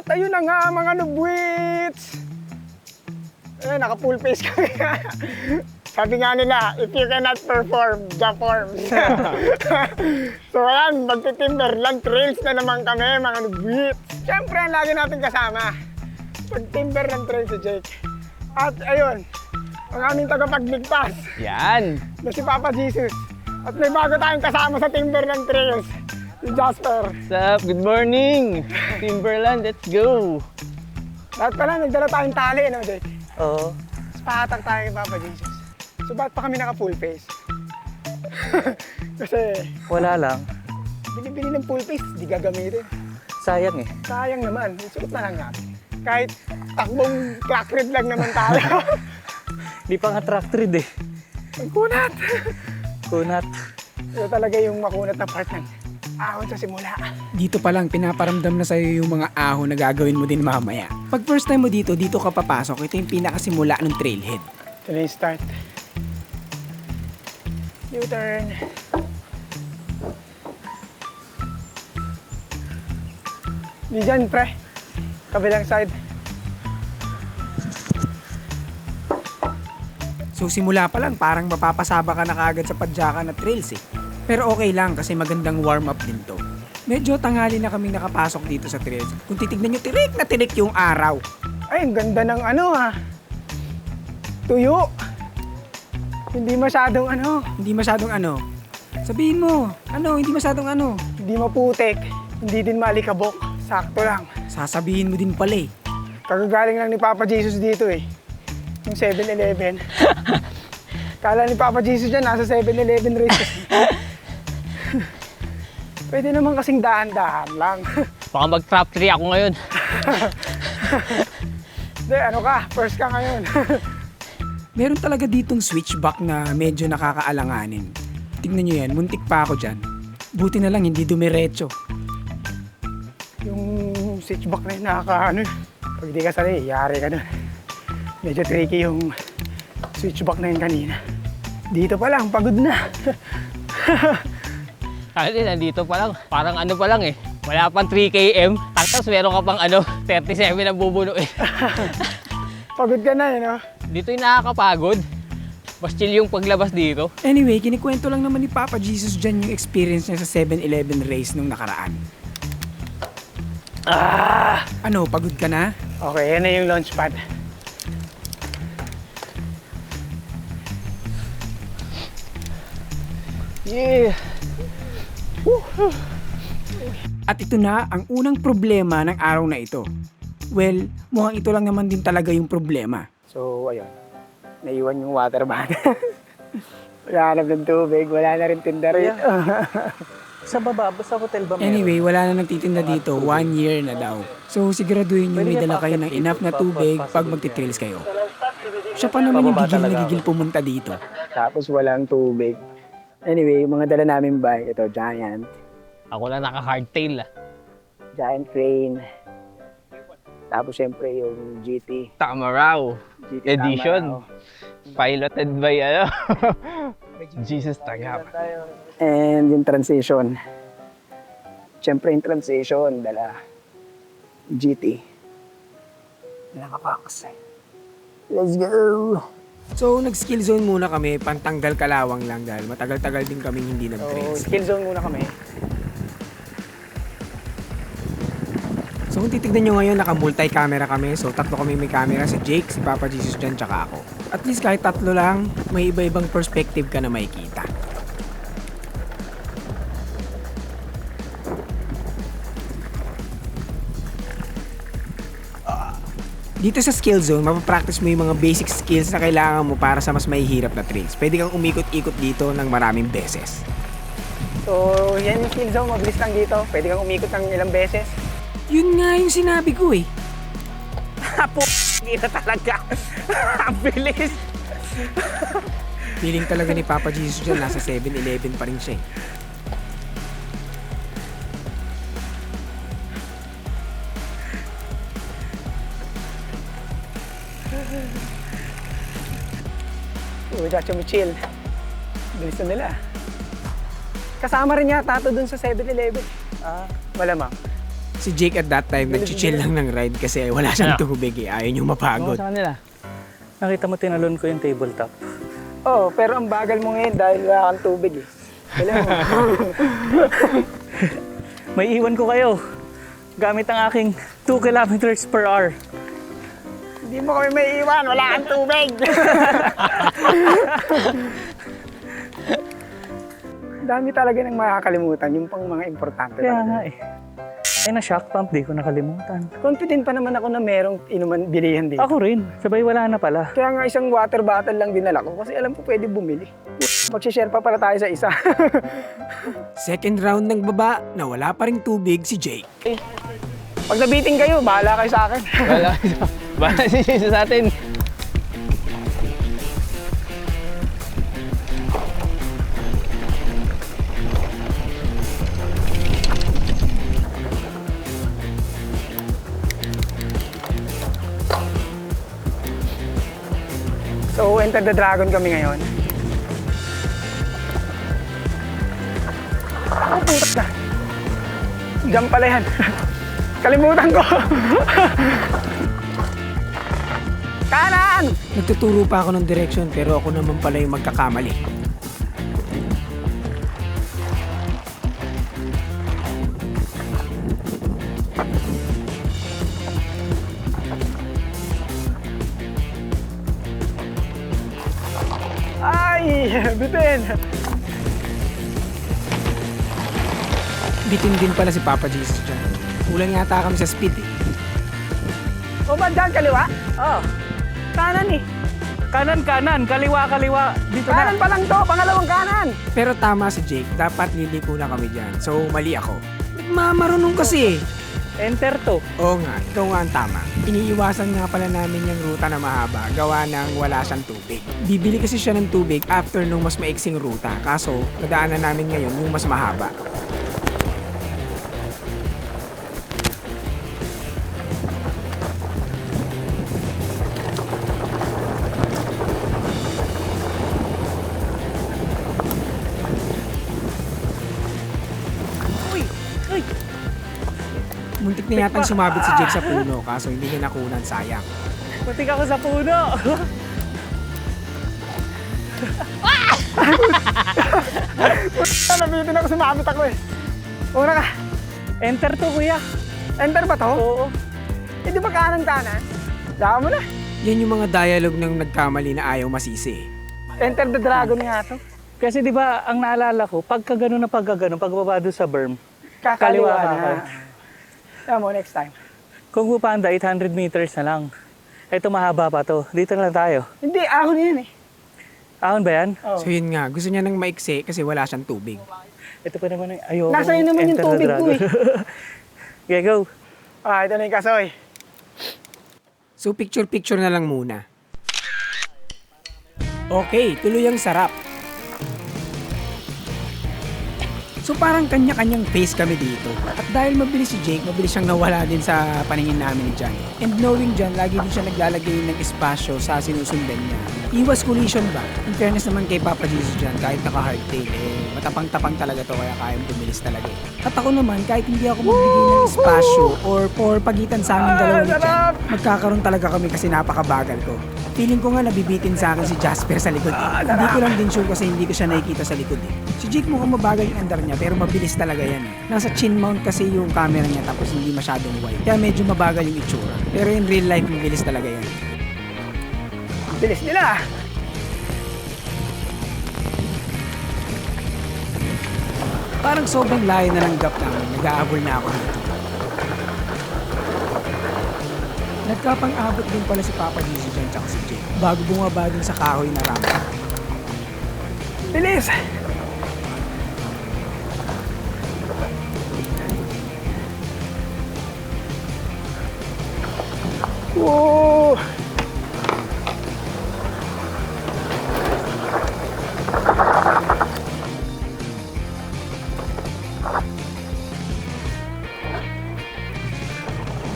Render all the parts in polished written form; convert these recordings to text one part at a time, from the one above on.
ayun na nga mga nubwits! Eh, naka-full face kami. Sabi nga nila, if you cannot perform, jump forms. So ayan, magti-Timberland Trails na naman kami mga nubwits. Siyempre, ang lagi natin kasama. Pag-Timberland Trails si Jake. At ayun, ang aming tagapagligtas Yan! na si Papa Jesus. At may bago tayong kasama sa Timberland Trails, si Jasper. What's up? Good morning! Timberland, let's go! Lahat pala, nagdala tayong tali, no, Jake? Oo. Tapos pahatak tayo kay Papa Jesus. So, ba't pa kami naka-full face? Kasi, Wala lang. binibili ng full face, di gagamitin. Sayang eh. Sayang naman, isuot na lang natin. Kahit takbong clock red lang naman tayo. Di pa nga track trade eh. Magkunat! Kunat. Ito talaga yung makunat na part ng ahon sa simula. Dito pa lang pinaparamdam na sa'yo yung mga ahon na gagawin mo din mamaya. Pag first time mo dito ka papasok, ito yung pinakasimula ng trailhead. Ito na yung start. U-turn. Di dyan, pre. Kabilang side. So simula pa lang, parang mapapasaba ka na kagad sa padyakan na trails eh. Pero okay lang kasi magandang warm up din to. Medyo tanghali na kaming nakapasok dito sa trails. Kung titignan nyo, tirik na tirik yung araw. Ay, ang ganda ng ano ha. Tuyo. Hindi masyadong ano. Hindi masyadong ano. Sabihin mo, hindi masyadong ano. Hindi maputik. Hindi din malikabok. Sakto lang. Sasabihin mo din pala eh. Kagagaling lang ni Papa Jesus dito eh. Yung 7-Eleven. Kala ni Papa Jesus dyan, nasa 7-Eleven races. Pwede naman kasing dahan-dahan lang. Baka mag-trap tree ako ngayon. Hindi, ano ka? First ka ngayon. Meron talaga ditong switchback na medyo nakakaalanganin. Tingnan nyo yan, muntik pa ako dyan. Buti na lang hindi dumiretso. Yung switchback na yun, nakaka-ano. Pag di ka sanay, yari ka nun. Medyo tricky yung switchback na yun kanina. Dito pa lang, pagod na. Kasi nandito pa lang, parang ano pa lang eh. Wala pang 3 km. Tapos meron ka pang 37 na bubuno eh. Pagod ka na eh, no? Dito yung nakakapagod. Mas chill yung paglabas dito. Anyway, kinikwento lang naman ni Papa Jesus dyan yung experience niya sa 7-Eleven race nung nakaraan. Ano, pagod ka na? Okay, yan na yung launch pad. Yeah! At ito na ang unang problema ng araw na ito. Well, mukhang ito lang naman din talaga yung problema. So, ayun. Naiwan yung water bottle. Wala ng tubig, wala na rin tinda rin. Sa baba, sa hotel ba meron? Anyway, wala na nagtitinda dito, 1 year na daw. So siguraduhin nyo may dala kayo ng enough na tubig pag magti-trails kayo. Siya pa naman yung gigil na gigil pumunta dito. Tapos walang tubig. Anyway, yung mga dala namin bike, ito, Giant. Ako lang naka-hardtail ah. Giant Crane. Tapos syempre yung GT. Tamaraw GT edition. Tamaraw. Piloted by Jesus Tagap. And yung transition. Syempre yung transition, dala GT. Nakapakas. Let's go! So nag-skill zone muna kami, pantanggal kalawang lang dahil matagal-tagal din kami hindi So, nag-trails. skill zone muna kami. So kung titignan nyo ngayon, naka-multi-camera kami. So tatlo kami may camera, si Jake, si Papa Jesus dyan, tsaka ako. At least kahit tatlo lang, may iba-ibang perspective ka na makikita. Dito sa skill zone, mapapractice mo yung mga basic skills na kailangan mo para sa mas mahihirap na trails. Pwede kang umikot-ikot dito ng maraming beses. So, yan yung skill zone, mabilis lang dito. Pwede kang umikot ng ilang beses. Yun nga yung sinabi ko eh. Kita talaga. Ang bilis. Feeling talaga ni Papa Jesus dyan, nasa 7-Eleven pa rin siya eh. Uy, chill. Bilis na nila. Kasama rin yata ito dun sa 7-Eleven. Malamang. Si Si Jake at that time, nag-chill lang ng ride kasi wala siyang tubig eh. Ayaw niyong mapagod. Sa kanila. Nakita mo tinalon ko yung tabletop. Oo, pero ang bagal mo ngayon dahil wala kang tubig eh. Alam mo. May iwan ko kayo. Gamit ang aking 2 kilometers per hour. Hindi mo kami may iwan, wala kang tubig. Dami talaga ng makakalimutan, yung pang mga importante. Kaya talaga. nga eh. Ay na shock pump, di ko nakalimutan. Confident pa naman ako na merong inuman bilihan dito. Ako rin. Sabay wala na pala. Kaya nga isang water bottle lang dinala ko kasi alam ko pwede bumili. Mag-share pa pala tayo sa isa. Second round ng baba, na wala pa ring tubig si Jake. Pag nabiting kayo, bahala kayo sa akin. Wala. Bala si Jesus sa atin. So, Enter the Dragon kami ngayon. Oh, putak na. Diyan pala yan. Kalimutan ko. Kanan! Nagtuturo pa ako ng direction pero ako naman pala yung magkakamali. Ay! Bitin! Bitin din pala si Papa Jesus dyan. Kulang yata kami sa speed eh. O ba dyan, kaliwa? Oh, Kanan eh. kanan, kaliwa. Dito Kanan na. pa lang to, pangalawang kanan. Pero tama si Jake, dapat liliko na kami dyan. So mali ako. Marunong kasi eh. Enter to. Oo nga, ikaw nga ang tama. Iniiwasan nga pala namin yung ruta na mahaba, gawa ng wala siyang tubig. Bibili kasi siya ng tubig after nung mas maiksing ruta. Kaso, nadaanan namin ngayon yung mas mahaba. Uy! Uy! Muntik na yata sumabit si Jake sa puno, kaso hindi niya nakunan, sayang. Putik ako sa puno. Nabitin ako, sumabit ako eh. Una ka. Enter to, kuya. Enter ba to? Oo. Eh, di ba kanan-kanan? Saka mo na. Yan yung mga dialogue ng nagkamali na ayaw masisi. Enter the Dragon nga to. Kasi di ba ang naalala ko, pagka gano'n na pagbaba doon sa berm, Kakaliwa Kaliwa ka. na. Tama mo, next time. kung pupanda, 800 meters na lang. Ito mahaba pa to. Dito na lang tayo. Hindi, ahon yan eh. Ahon ba yan? Oh. So yun nga, gusto niya ng maiksi kasi wala siyang tubig. Ito pa naman ay ayoko. Nasa iyo naman yung Enter the tubig ko Dragon. Okay, go. Ah, ito na yung kasoy. So picture-picture na lang muna. Okay, tuloy ang sarap. So parang kanya-kanyang pace kami dito. At dahil mabilis si Jake, mabilis siyang nawala din sa paningin namin ni John. And knowing John, lagi din siya naglalagay ng espasyo sa sinusundan niya. Iwas collision ba? In fairness naman kay Papa Jesus John, kahit naka-hardtail, matapang-tapang talaga to kaya kayang bumilis talaga. At ako naman, kahit hindi ako magbigay ng espasyo or pagitan sa amin dalawa ni John, magkakaroon talaga kami kasi napakabagal ko. Feeling ko nga nabibitin sa akin si Jasper sa likod. Hindi ko lang din sure kasi hindi ko siya nakikita sa likod eh. Si Jake mukhang mabagal yung andar niya pero mabilis talaga yan eh. Nasa chin mount kasi yung camera niya tapos hindi masyadong wide. Kaya medyo mabagal yung itsura. Pero in real life, mabilis talaga yan. Bilis nila. Parang sobrang layo na ng gap namin. Nag-aabol na ako dito. Nagkapang-abot din pala si Papa Jesus dyan tsaka si Jake bago bumaba dun sa kahoy na rampa. Bilis. Whoa!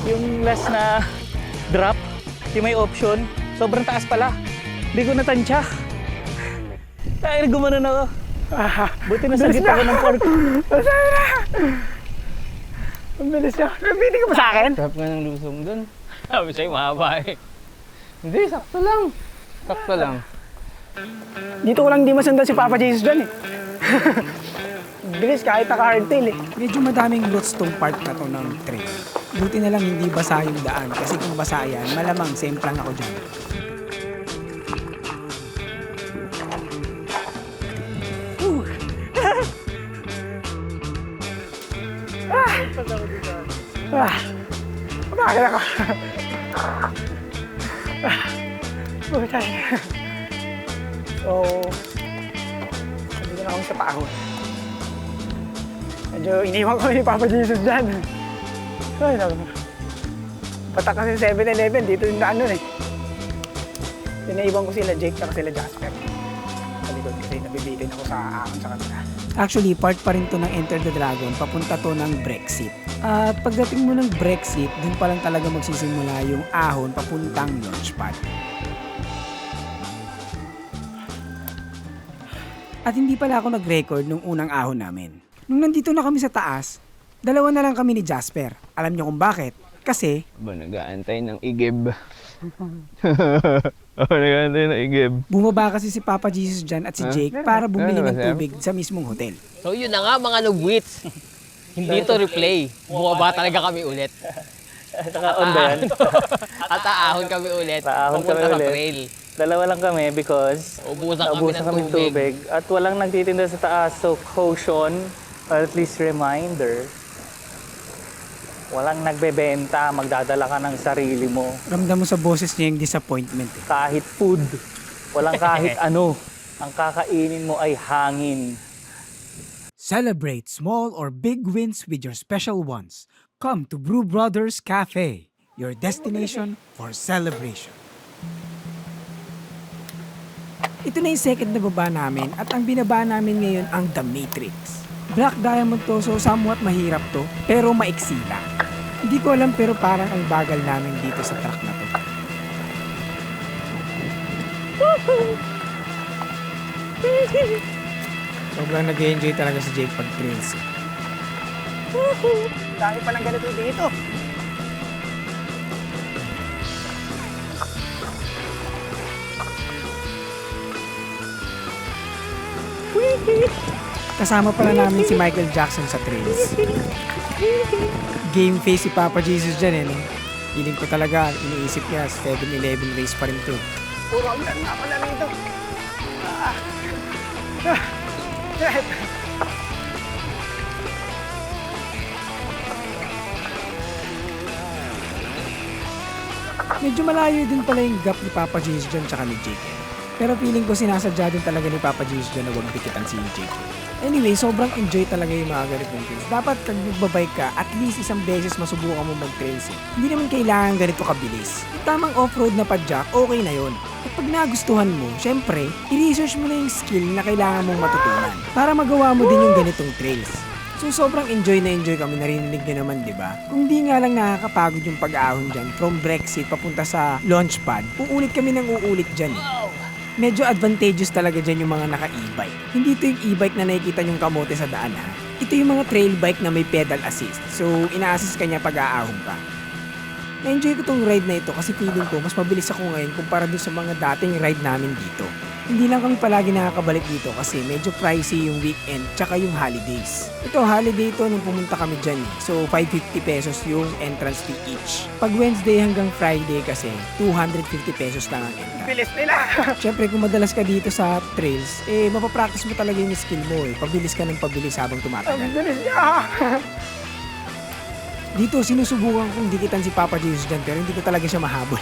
Yung last na drop, yung may option, sobrang taas pala. Hindi ko natansya. Ay, gumanon ako. Buti na sagit ako ng pork. Ang bilis niya. Nabitin ka ba sa akin? Sarap nga ng lusong dun. Sabi sa'yo, mahaba eh. Hindi, sakto lang. Sakto lang. Dito ko lang di masundan si Papa Jesus dyan eh. Bilis kahit naka-hardtail eh. Medyo madaming lots tong part na to ng trail. Buti na lang hindi basa yung daan kasi kung basa yan, malamang semplang ako dyan. Pagkakala ko. Butay. So, sabi na kami sa pahon. Medyo iniwan ko ni Papa Jesus dyan. Ay, naku. Patak kasi 7-Eleven, dito yung daan nun eh. Pinaiwan ko sila Jake at sila Jasper. Sa likod kasi nabibitin ako sa akon sa kanila. Actually, part pa rin to ng Enter the Dragon, papunta to ng Brexit. At pagdating mo ng Brexit, dun pa lang talaga magsisimula yung ahon papuntang launchpad. At hindi pala ako nag-record nung unang ahon namin. Nung nandito na kami sa taas, dalawa na lang kami ni Jasper. Alam niyo kung bakit? Kasi Ba, nag-aantay ng igib. Nag-aantay ng igib. bumaba kasi si Papa Jesus dyan at si Jake para bumili ng tubig sa mismong hotel. So yun na nga mga nugwits. Hindi to replay. Bumaba talaga kami ulit. Naka-on ba yan? At aahon kami ulit. Aahon kami Papunta sa ulit. trail. Dalawa lang kami because Ubusan naubusan kami kami ng tubig. tubig. At walang nagtitinda sa taas. So, caution, or at least reminder, walang nagbebenta, magdadala ka ng sarili mo. Ramdam mo sa boses niya yung disappointment eh. Kahit food, walang kahit ano. Ang kakainin mo ay hangin. Celebrate small or big wins with your special ones. Come to Brew Brothers Cafe, your destination for celebration. Ito na yung second na baba namin at ang binaba namin ngayon ang The Matrix. Black Diamond to, so somewhat mahirap to, pero maiksi lang. Hindi ko alam pero parang ang bagal namin dito sa track na to. Sobrang nag-enjoy talaga si Jake pag trails. Dami pa ng ganito dito. Kasama pala namin si Michael Jackson sa trails. Game face si Papa Jesus dyan eh. No? Feeling ko talaga, iniisip niya, 7-Eleven race pa rin to. Puro ang lang ako na rito. Medyo malayo din pala yung gap ni Papa Jesus dyan tsaka ni Jake. Pero feeling ko sinasadya din talaga ni Papa Jesus dyan na huwag bikitan si Jake. Anyway, sobrang enjoy talaga yung mga ganitong things. Dapat kag nagbabike ka, at least isang beses masubukan mo mag-trails eh. Hindi naman kailangan ganito kabilis. Yung tamang off-road na padjak, okay na yon. At pag nagustuhan mo, syempre, i-research mo na yung skill na kailangan mong matutunan para magawa mo din yung ganitong trails. So sobrang enjoy kami, narinig nyo naman, di ba? Kung di nga lang nakakapagod yung pag-ahon dyan from Brexit papunta sa launchpad, uulit kami ng uulit dyan. Medyo advantageous talaga dyan yung mga naka-e-bike. Hindi ito yung e-bike na nakikita yung kamote sa daan ha. Ito yung mga trail bike na may pedal assist. So ina-assist ka niya pag aahon ka. Na-enjoy ko tong ride na ito kasi feeling ko mas mabilis ako ngayon kumpara dun sa mga dating ride namin dito. Hindi lang kami palagi nakakabalik dito kasi medyo pricey yung weekend tsaka yung holidays. Ito, holiday ito nung pumunta kami dyan. So, 550 pesos yung entrance fee each. Pag Wednesday hanggang Friday kasi, 250 pesos lang ang entrance. Bilis nila. Siyempre, kung madalas ka dito sa trails, mapapractice mo talaga yung skill mo eh. Pabilis ka ng pabilis habang Ang tumatagal. bilis niya. Dito, sinusubukan kong dikitan si Papa Jesus dyan pero hindi ko talaga siya mahabol.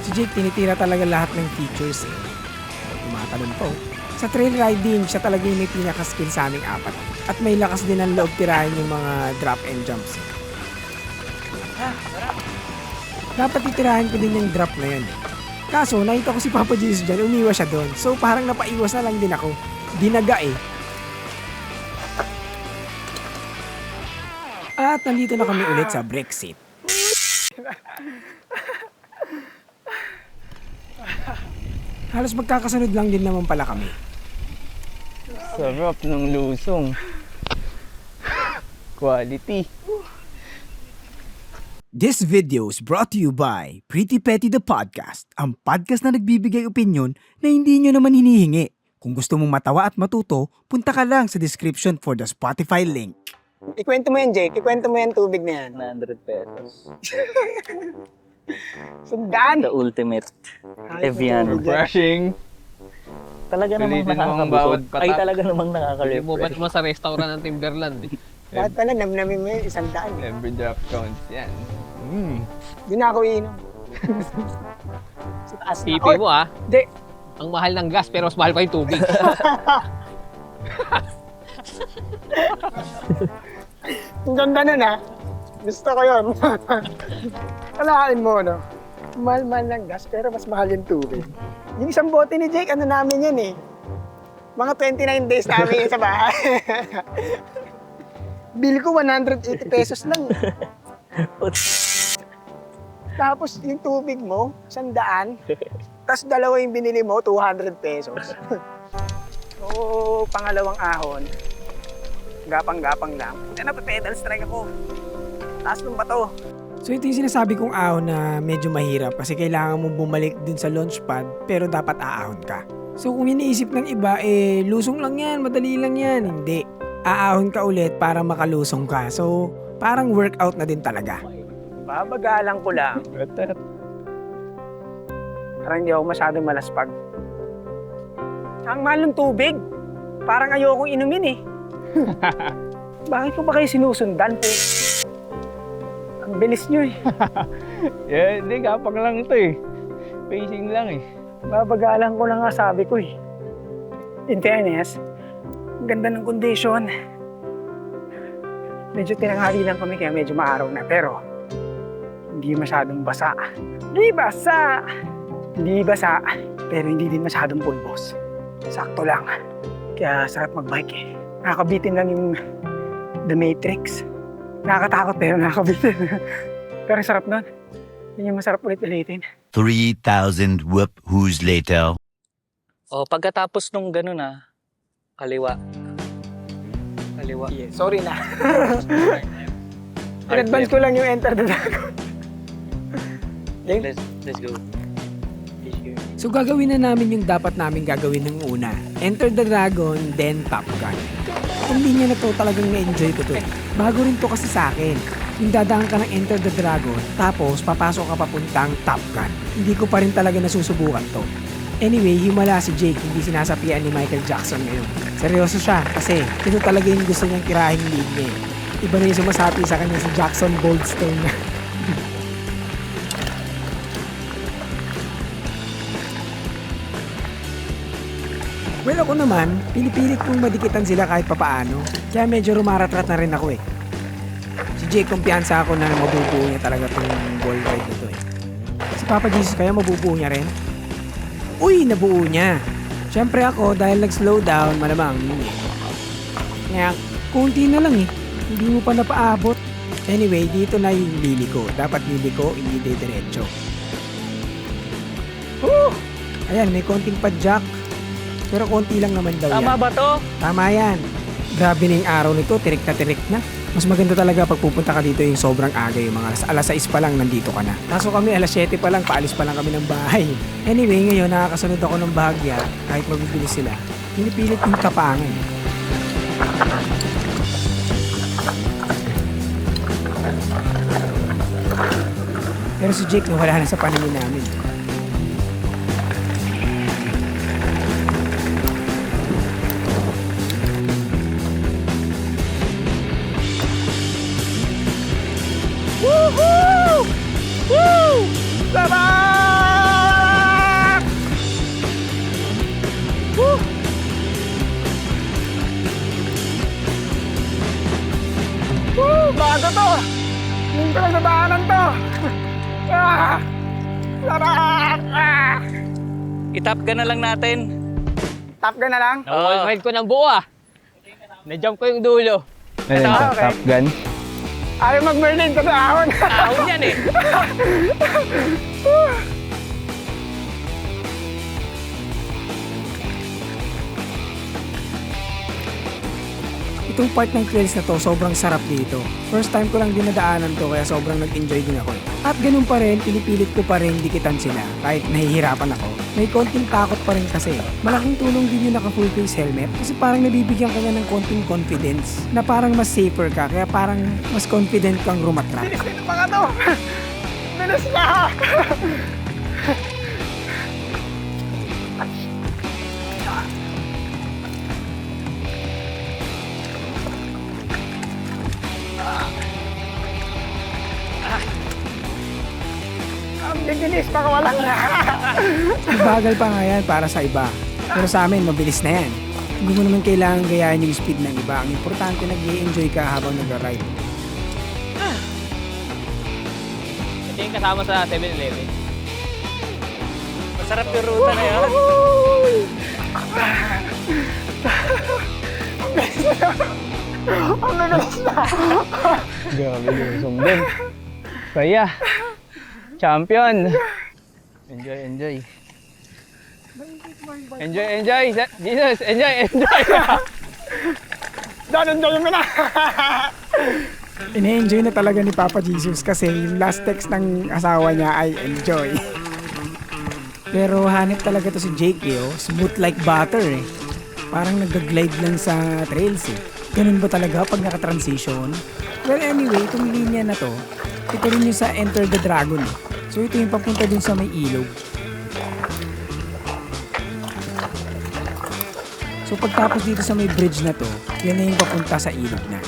Si Jake, tinitira talaga lahat ng features eh. Tumatalon po. Sa trail riding, siya talaga yung may pinaka-skill sa aming apat. At may lakas din ang loob tirahin yung mga drop and jumps. Eh. Dapat titirahin ko din yung drop na yan. Kaso, nakita ko si Papa Jesus dyan, umiwas siya doon. So, parang napaiwas na lang din ako. Dinaga eh. At nandito na kami ulit sa Brexit. Halos magkakasunod lang din naman pala kami. Sarap ng lusong. Quality. This video is brought to you by Pretty Petty the Podcast, ang podcast na nagbibigay opinyon na hindi nyo naman hinihingi. Kung gusto mong matawa at matuto, punta ka lang sa description for the Spotify link. Ikwento mo yan, Jake. Ikwento mo yan tubig na yan. 100 pesos. Sundan! The ultimate. Ay, Evian. tubig yan. Brushing. Talaga namang Ulitin mo ang nakakabusog. bawat patak. Ay, talaga namang Hindi mo ba nakaka-refresh. naman sa restaurant ng Timberland eh. Bakit pala namnamin mo yun, 100? Every drop counts yan. Di na ako iinom. Sa taas na. Pipi mo ah. Di. Ang mahal ng gas pero mas mahal pa yung tubig. Ang ganda nun ha. Gusto ko yun. Kalahin mo, no? Mahal-mahal ng gas, pero mas mahal yung tubig. Yung isang bote ni Jake, ano namin yan eh. Mga 29 days namin yun sa bahay. Bill ko 180 pesos lang. Tapos yung tubig mo, 100. Tapos dalawa yung binili mo, 200 pesos. So, pangalawang ahon, gapang-gapang lang. Napapedal strike ako. Taas ng bato. So ito yung sinasabi kong ahon na medyo mahirap kasi kailangan mo bumalik dun sa launch pad pero dapat aahon ka. So kung iniisip ng iba, lusong lang yan, madali lang yan. Hindi. Aahon ka ulit para makalusong ka. So parang workout na din talaga. Babagalan ko lang. Parang hindi ako masyadong malaspag. Ang mahal ng tubig. Parang ayokong inumin eh. Bakit ko ba kayo sinusundan po? Ang bilis nyo eh. Hindi, kapag lang ito eh. Pacing lang eh. Babagalan ko lang nga sabi ko eh. In fairness, ang ganda ng condition. Medyo tinanghali lang kami kaya medyo maaraw na. Pero, hindi masyadong basa. Hindi basa! Hindi basa, pero hindi din masyadong pulbos. Sakto lang. Kaya sarap mag-bike eh. Nakakabitin lang yung The Matrix. Nakakatakot pero nakakabitin. Pero sarap nun. Yun yung masarap ulit-ulitin. 3,000 whoop-whoos later. O, pagkatapos nung gano'n kaliwa. Kaliwa. Yeah, sorry na. In-advance ko lang yung Enter the Dragon. Let's go. So gagawin na namin yung dapat namin gagawin ng una. Enter the Dragon, then Top Gun. Kung di niya na to talagang na-enjoy ko to. Bago rin to kasi sa akin. Yung dadaan ka ng Enter the Dragon, tapos papasok ka papuntang Top Gun. Hindi ko pa rin talaga nasusubukan to. Anyway, himala si Jake, hindi sinasapian ni Michael Jackson ngayon. Seryoso siya kasi ito talaga yung gusto niyang kirahing lead niya. Iba na yung sumasapi sa kanya si Jackson Goldstone na. Well, ako naman, pinipilit kong madikitan sila kahit papaano. Kaya medyo rumaratrat na rin ako eh. Si Jake, kumpiyansa ako na mabubuo niya talaga itong ball ride na to eh. Si Papa Jesus kaya mabubuo niya rin? Uy, nabuo niya. Siyempre ako, dahil nag-slow down, malamang hindi. Kaya, kunti na lang eh. Hindi mo pa napaabot. Anyway, dito na yung lili ko. Dapat lili ko, hindi diretso. Ayan, may konting padjak. Pero konti lang naman daw Tama yan. ba to? Tama yan. Grabe na yung araw nito, tirik na tirik na. Mas maganda talaga pag pupunta ka dito yung sobrang aga, yung mga alas 6 pa lang nandito ka na. Kaso kami alas 7 pa lang, paalis pa lang kami ng bahay. Anyway, ngayon nakakasunod ako ng bahagya, kahit mabibilis sila. Pinipilit yung tapangan. Pero si Jake nawala na sa paningin namin. Woohoo! Woo! Sarap! Woo! Woo! Bago to! Hindi ko lang nadaanan to! Ah! Sarap! Ah! Itap ka na lang natin. Tap ka na lang? Na-wall ride ko ng buo ah. Na-jump ko yung dulo. Ito, okay. Top Gun. Ayaw mag-Merlin ka sa ahon. Ahon yan eh. Itong part ng trails na to, sobrang sarap dito. First time ko lang dinadaanan to kaya sobrang nag-enjoy din ako. At ganun pa rin, pinipilit ko pa rin dikitan sila kahit nahihirapan ako. May konting takot pa rin kasi. Malaking tulong din yung naka full face helmet kasi parang nabibigyan ka niya ng konting confidence na parang mas safer ka kaya parang mas confident kang rumatrak. Sino pa ka to? Bilis na! Ang bibilis pa walang na. Bagal pa nga yan para sa iba. Pero sa amin, mabilis na yan. Hindi mo naman kailangan gayahin yung speed ng iba. Ang importante, nag-i-enjoy ka habang nag-ride. Ito yung kasama sa 7-Eleven. Masarap yung ruta na yan. Ang bibilis na. Grabe yung sumbin. Kaya, champion. Enjoy, enjoy. Enjoy, enjoy. Jesus, enjoy, enjoy. Enjoy mo na. Ine-enjoy na talaga ni Papa Jesus kasi yung last text ng asawa niya ay enjoy. Pero hanip talaga to si Jake smooth like butter eh. Parang nag-glide lang sa trails eh. Ganun ba talaga pag naka-transition? Well anyway, itong linya na to, ito rin yung sa Enter the Dragon eh. So ito yung papunta dun sa may ilog. So pagtapos dito sa may bridge na to, yan na yung papunta sa ilog na.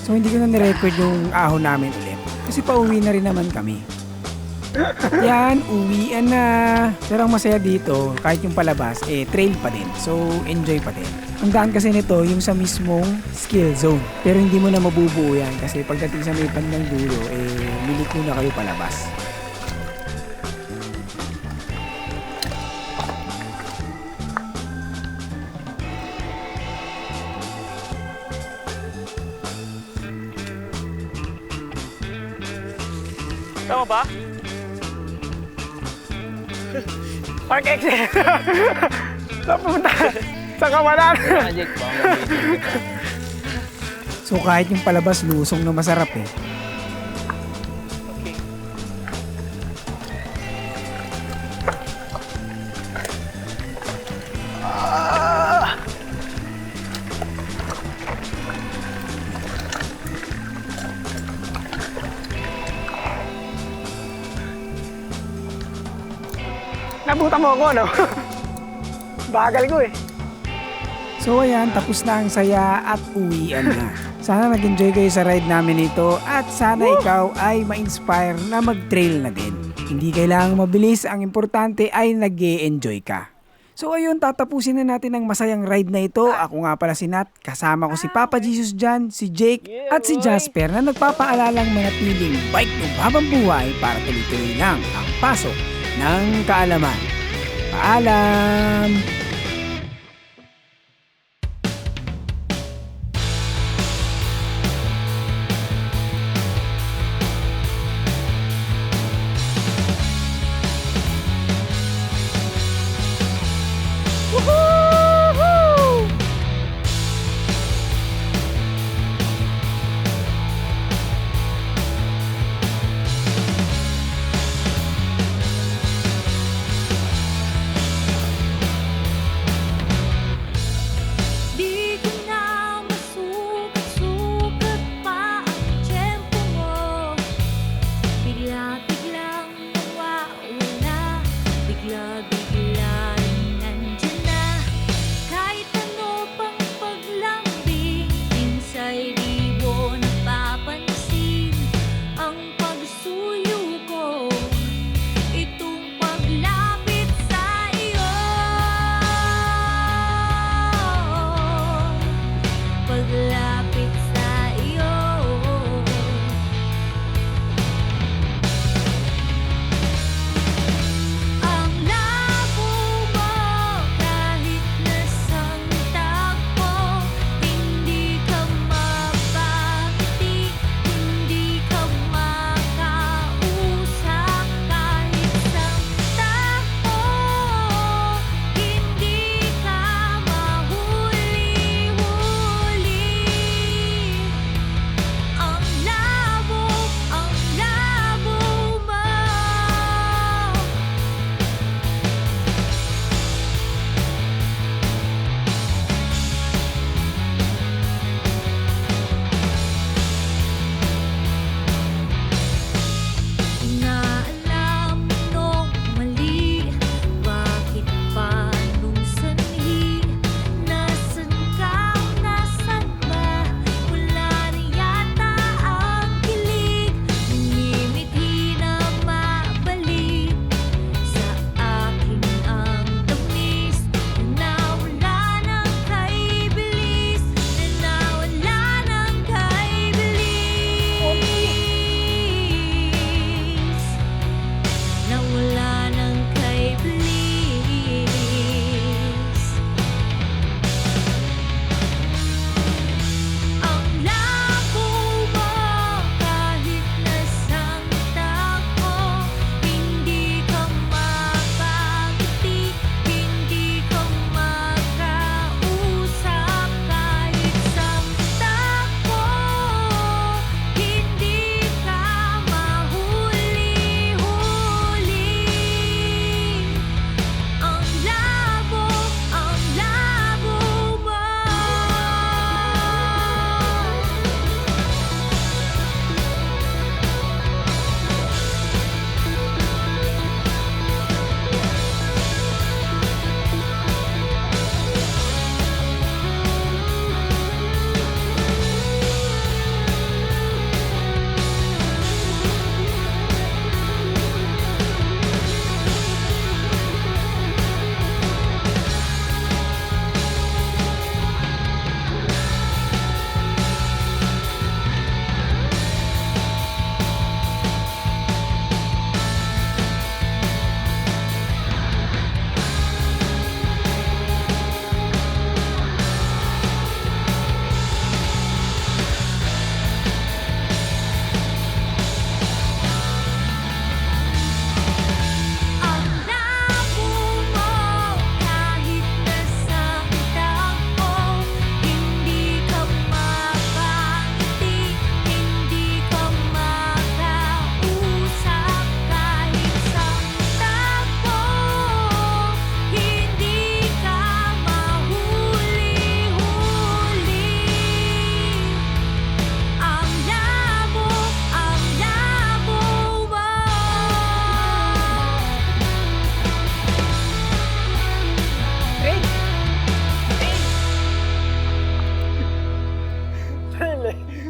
So hindi ko na nirecord yung ahon namin ulit. Kasi pauwi na rin naman kami. At yan, uwian na. Pero ang masaya dito, kahit yung palabas, trail pa din. So enjoy pa din. Ang daan kasi nito, yung sa mismong skill zone. Pero hindi mo na mabubuo yan kasi pagdating sa may bandang dulo, liliko na kayo palabas. Tama ba? Park exit. Napunta sa kawalan. Magic ba? So kahit yung palabas, lusong na masarap eh. Okay. Nabuta mo ako, no? Bagal ko eh. So ayan, tapos na ang saya at uwian na. Sana nag-enjoy kayo sa ride namin ito at sana ikaw ay ma-inspire na mag-trail na din. Hindi kailangang mabilis, ang importante ay nag-e-enjoy ka. So ayun, tatapusin na natin ang masayang ride na ito. Ako nga pala si Nat, kasama ko si Papa Jesus dyan, si Jake at si Jasper na nagpapaalalang manatiling bike ng habang buhay para tuloy-tuloy lang ang pasok ng kaalaman. Paalam! eh.